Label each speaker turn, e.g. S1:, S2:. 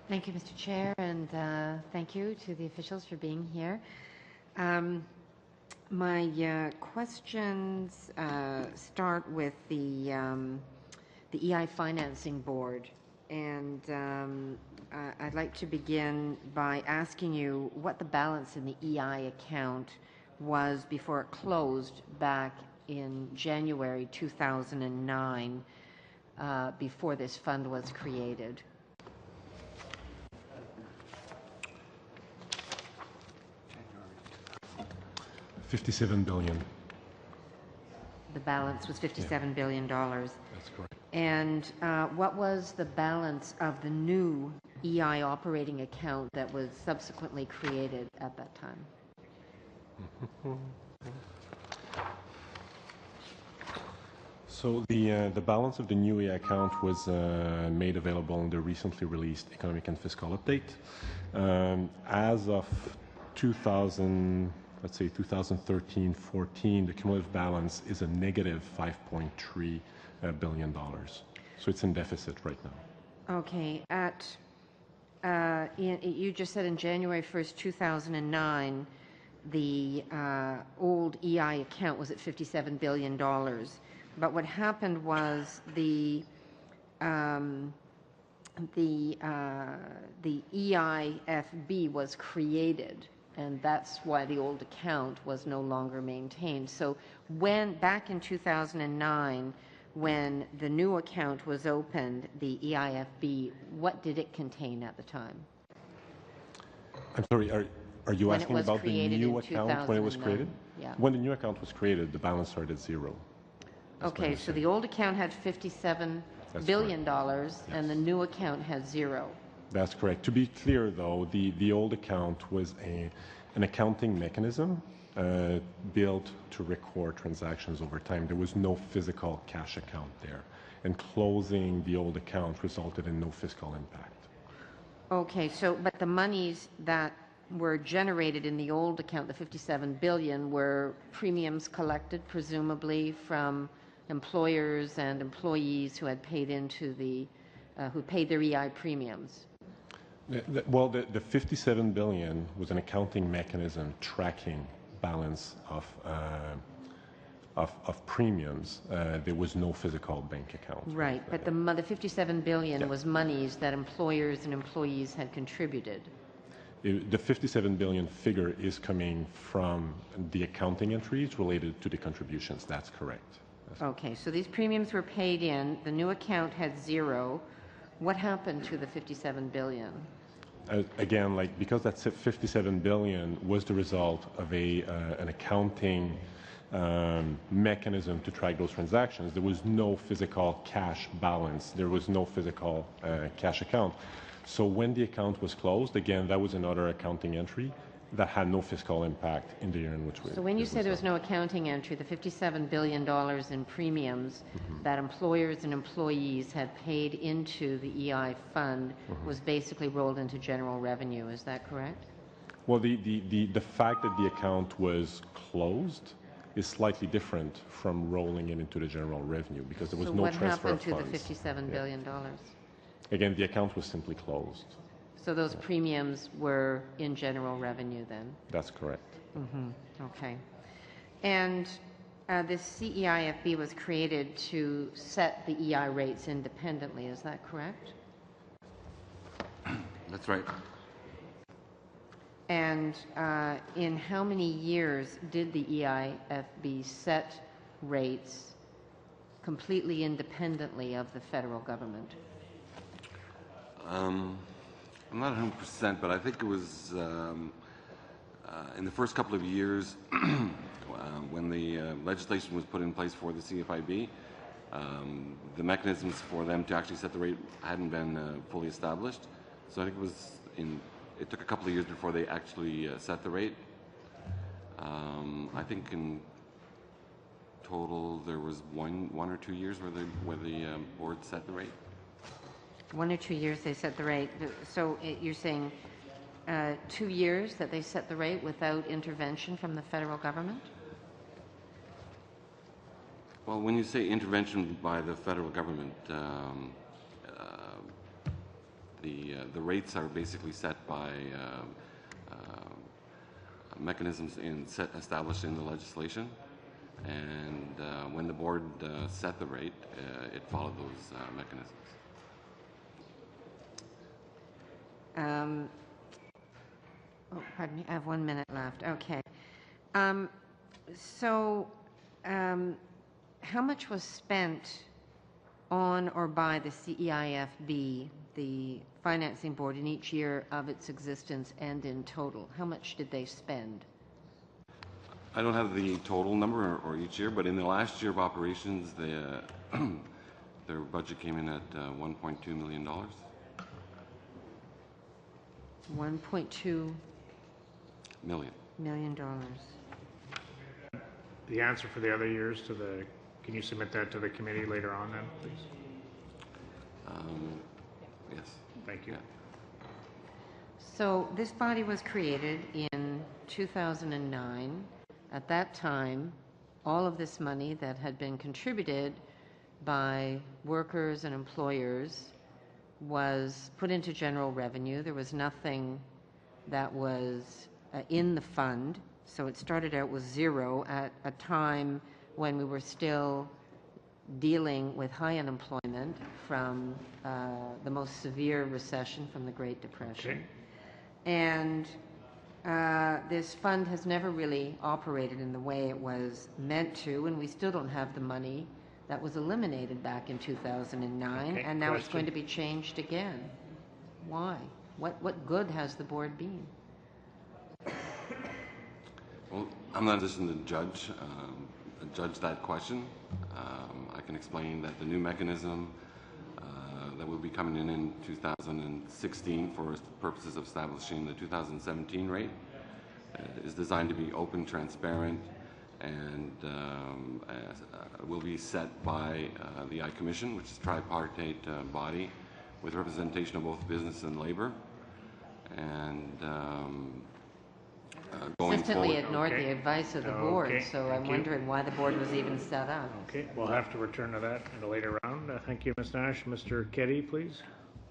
S1: Thank you, Mr. Chair, and thank you to the officials for being here. My questions start with the EI Financing Board, and I'd like to begin by asking you what the balance in the EI account was before it closed back in January 2009, before this fund was created.
S2: $57 billion.
S1: The balance was $57 billion.
S2: That's correct.
S1: And what was the balance of the new EI operating account that was subsequently created at that time?
S2: So the balance of the new EI account was made available in the recently released economic and fiscal update. As of 2013-14, the cumulative balance is a negative $5.3 billion. So it's in deficit right now.
S1: Okay. You just said in January 1st, 2009, the old EI account was at $57 billion. But what happened was the EIFB was created, and that's why the old account was no longer maintained. So back in 2009, when the new account was opened, the EIFB, what did it contain at the time?
S2: I'm sorry, are you asking about the new account when it was created?
S1: Yeah.
S2: When the new account was created, the balance started at zero.
S1: Okay, so the old account had $57 billion, yes, and the new account has zero.
S2: That's correct. To be clear, though, the old account was an accounting mechanism built to record transactions over time. There was no physical cash account there, and closing the old account resulted in no fiscal impact.
S1: Okay, but the monies that were generated in the old account, the $57 billion, were premiums collected, presumably, from employers and employees who had paid into who paid their EI premiums.
S2: Well, the $57 billion was an accounting mechanism tracking balance of premiums. There was no physical bank account.
S1: Right, but the $57 billion was monies that employers and employees had contributed.
S2: The $57 billion figure is coming from the accounting entries related to the contributions. That's correct.
S1: Okay, so these premiums were paid in. The new account had zero. What happened to the $57 billion?
S2: Again, because that $57 billion was the result of an accounting mechanism to track those transactions, there was no physical cash balance. There was no physical cash account. So when the account was closed, again, that was another accounting entry that had no fiscal impact in the year in which we...
S1: So when you say there was no accounting entry, the $57 billion in premiums that employers and employees had paid into the EI fund was basically rolled into general revenue. Is that correct?
S2: Well, the fact that the account was closed is slightly different from rolling it into the general revenue because there was no transfer of funds.
S1: So what happened to the $57 billion?
S2: Again, the account was simply closed.
S1: So those premiums were in general revenue then?
S2: That's correct.
S1: Okay. And this CEIFB was created to set the EI rates independently. Is that correct?
S3: That's right.
S1: And in how many years did the EIFB set rates completely independently of the federal government?
S3: I'm not 100%, but I think it was in the first couple of years when the legislation was put in place for the CFIB, the mechanisms for them to actually set the rate hadn't been fully established. So I think it took a couple of years before they actually set the rate. I think in total there was one or 2 years where the board set the rate.
S1: 1 or 2 years they set the rate. So you're saying 2 years that they set the rate without intervention from the federal government?
S3: Well, when you say intervention by the federal government, The rates are basically set by mechanisms established in the legislation, and when the board set the rate, it followed those mechanisms.
S1: Oh, pardon me, I have 1 minute left. Okay. How much was spent on or by the CEIFB, the financing board, in each year of its existence and in total? How much did they spend?
S3: I don't have the total number or each year, but in the last year of operations, their budget came in at $1.2 million.
S1: 1.2 million dollars.
S4: The answer for the other years to the, can you submit that to the committee later on then, please?
S3: Yes.
S4: Thank you.
S3: Yeah.
S1: So this body was created in 2009. At that time, all of this money that had been contributed by workers and employers was put into general revenue. There was nothing that was in the fund, so it started out with zero at a time when we were still dealing with high unemployment from the most severe recession from the Great Depression.
S4: Okay.
S1: And this fund has never really operated in the way it was meant to, and we still don't have the money that was eliminated back in 2009,
S4: Okay,
S1: and now it's going
S4: question.
S1: to be changed again. Why? What good has the board been?
S3: Well, I'm not in a position to judge that question. I can explain that the new mechanism that will be coming in 2016 for purposes of establishing the 2017 rate is designed to be open, transparent, and will be set by the I Commission, which is a tripartite body with representation of both business and labor. And going
S1: Consistently
S3: forward,
S1: ignored
S4: Okay.
S1: the advice of the board,
S4: Okay,
S1: so I'm
S4: thank you.
S1: wondering why the board was even set up.
S4: Okay, we'll have to return to that in a later round. Thank you, Ms. Nash. Mr. Keddy, please.